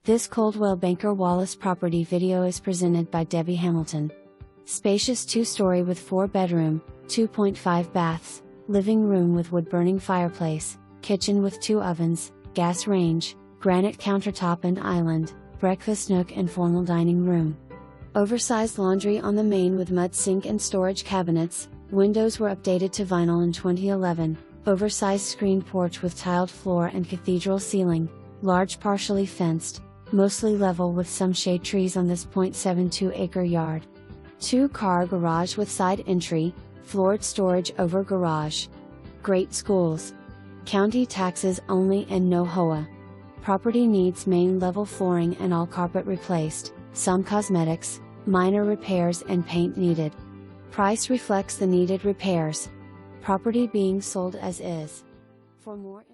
This Coldwell Banker Wallace property video is presented by Debbie Hamilton. Spacious 2-story with 4-bedroom, 2.5 baths, living room with wood-burning fireplace, kitchen with 2 ovens, gas range, granite countertop and island, breakfast nook and formal dining room. Oversized laundry on the main with mud sink and storage cabinets. Windows were updated to vinyl in 2011. Oversized screen porch with tiled floor and cathedral ceiling. Large partially fenced, mostly level with some shade trees on this 0.72 acre yard. 2-car garage with side entry, floored storage over garage. Great schools. County taxes only and no HOA. Property needs main level flooring and all carpet replaced, some cosmetics, minor repairs and paint needed. Price reflects the needed repairs. Property being sold as is. For more